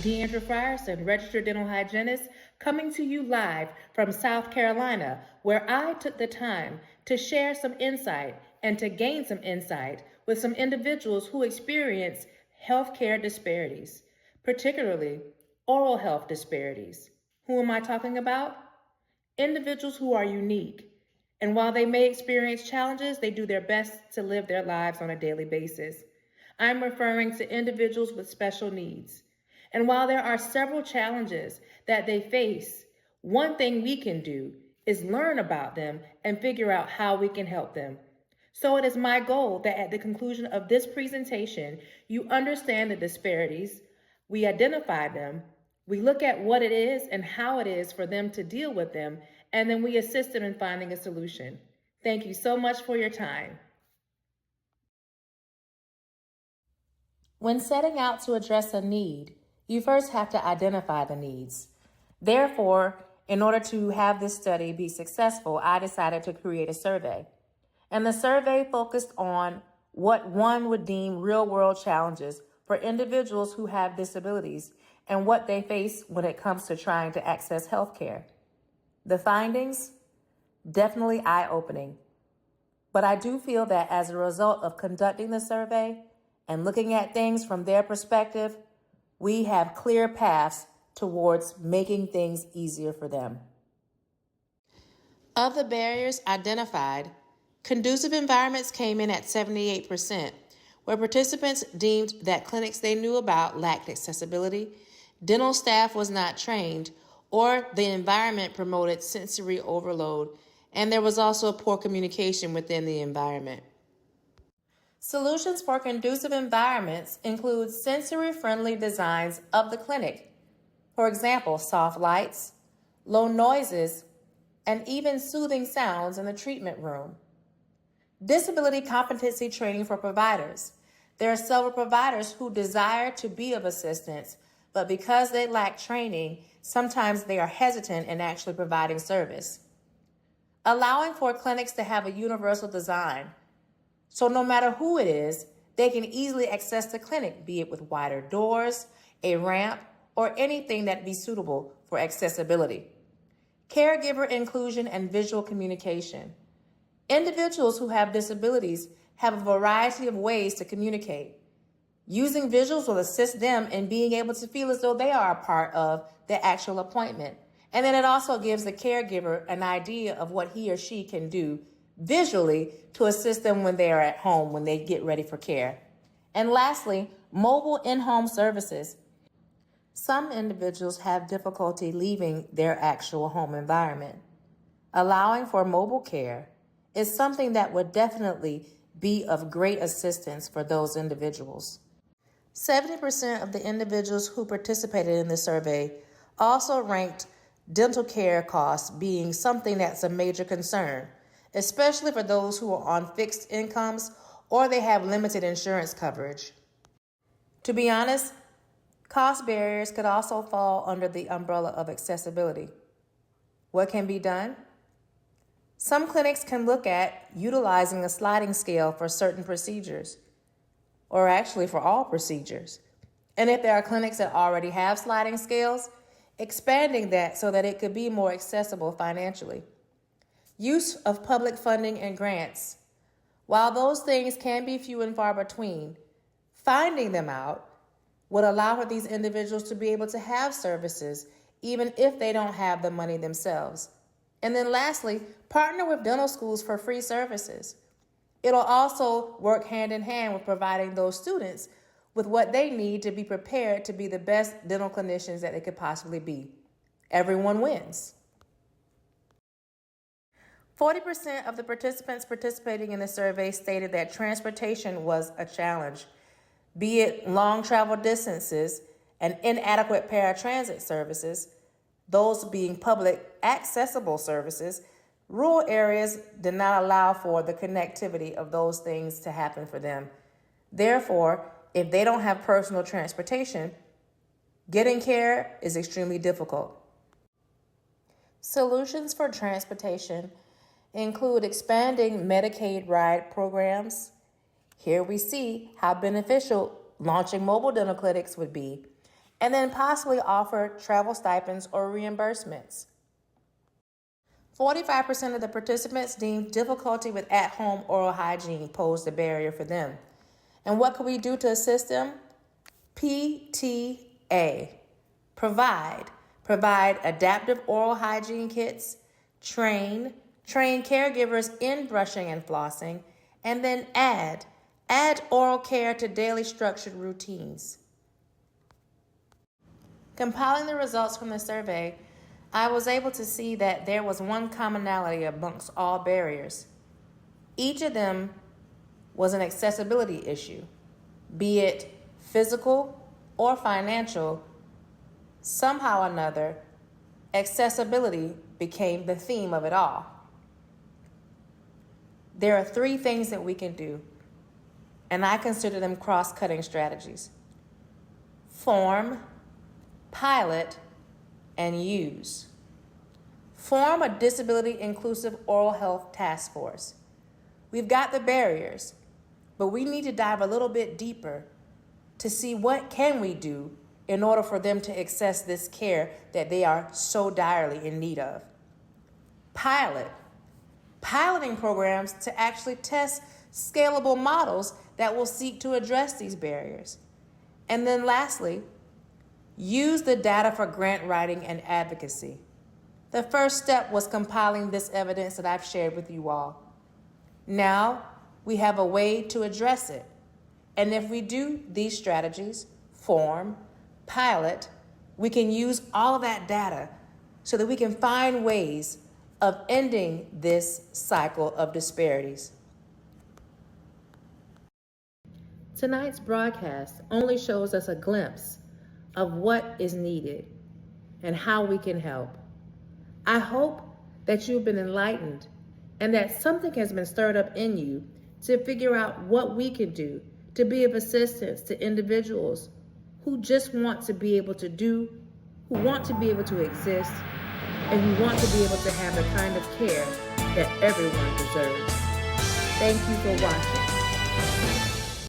Deandra Frierson, registered dental hygienist, coming to you live from South Carolina, where I took the time to share some insight and to gain some insight with some individuals who experience healthcare disparities, particularly oral health disparities. Who am I talking about? Individuals who are unique. And while they may experience challenges, they do their best to live their lives on a daily basis. I'm referring to individuals with special needs. And while there are several challenges that they face, one thing we can do is learn about them and figure out how we can help them. So it is my goal that at the conclusion of this presentation, you understand the disparities, we identify them, we look at what it is and how it is for them to deal with them, and then we assist them in finding a solution. Thank you so much for your time. When setting out to address a need, you first have to identify the needs. Therefore, in order to have this study be successful, I decided to create a survey. And the survey focused on what one would deem real-world challenges for individuals who have disabilities and what they face when it comes to trying to access health care. The findings, definitely eye-opening. But I do feel that as a result of conducting the survey and looking at things from their perspective, we have clear paths towards making things easier for them. Of the barriers identified, conducive environments came in at 78%, where participants deemed that clinics they knew about lacked accessibility, dental staff was not trained, or the environment promoted sensory overload, and there was also poor communication within the environment. Solutions for conducive environments include sensory-friendly designs of the clinic. For example, soft lights, low noises, and even soothing sounds in the treatment room. Disability competency training for providers. There are several providers who desire to be of assistance, but because they lack training, sometimes they are hesitant in actually providing service. Allowing for clinics to have a universal design. So no matter who it is, they can easily access the clinic, be it with wider doors, a ramp, or anything that be suitable for accessibility. Caregiver inclusion and visual communication. Individuals who have disabilities have a variety of ways to communicate. Using visuals will assist them in being able to feel as though they are a part of the actual appointment. And then it also gives the caregiver an idea of what he or she can do visually to assist them when they are at home, when they get ready for care. And lastly, mobile in-home services. Some individuals have difficulty leaving their actual home environment. Allowing for mobile care is something that would definitely be of great assistance for those individuals. 70% of the individuals who participated in the survey also ranked dental care costs being something that's a major concern, especially for those who are on fixed incomes or they have limited insurance coverage. To be honest, cost barriers could also fall under the umbrella of accessibility. What can be done? Some clinics can look at utilizing a sliding scale for certain procedures, or actually for all procedures. And if there are clinics that already have sliding scales, expanding that so that it could be more accessible financially. Use of public funding and grants. While those things can be few and far between, finding them out would allow for these individuals to be able to have services even if they don't have the money themselves. And then lastly, partner with dental schools for free services. It'll also work hand in hand with providing those students with what they need to be prepared to be the best dental clinicians that they could possibly be. Everyone wins. 40% of the participants participating in the survey stated that transportation was a challenge, be it long travel distances and inadequate paratransit services, those being public accessible services. Rural areas did not allow for the connectivity of those things to happen for them. Therefore, if they don't have personal transportation, getting care is extremely difficult. Solutions for transportation include expanding Medicaid ride programs. Here we see how beneficial launching mobile dental clinics would be, and then possibly offer travel stipends or reimbursements. 45% of the participants deemed difficulty with at-home oral hygiene posed a barrier for them. And what could we do to assist them? PTA. Provide adaptive oral hygiene kits, train caregivers in brushing and flossing, and then add oral care to daily structured routines. Compiling the results from the survey, I was able to see that there was one commonality amongst all barriers. Each of them was an accessibility issue, be it physical or financial. Somehow or another, accessibility became the theme of it all. There are 3 things that we can do, and I consider them cross-cutting strategies: form, pilot, and use. Form a disability-inclusive oral health task force. We've got the barriers, but we need to dive a little bit deeper to see what can we do in order for them to access this care that they are so direly in need of. Piloting programs to actually test scalable models that will seek to address these barriers. And then lastly, use the data for grant writing and advocacy. The first step was compiling this evidence that I've shared with you all. Now we have a way to address it. And if we do these strategies, form, pilot, we can use all of that data so that we can find ways of ending this cycle of disparities. Tonight's broadcast only shows us a glimpse of what is needed and how we can help. I hope that you've been enlightened and that something has been stirred up in you to figure out what we can do to be of assistance to individuals who just want to be able to do, who want to be able to exist, and who want to be able to have the kind of care that everyone deserves. Thank you for watching.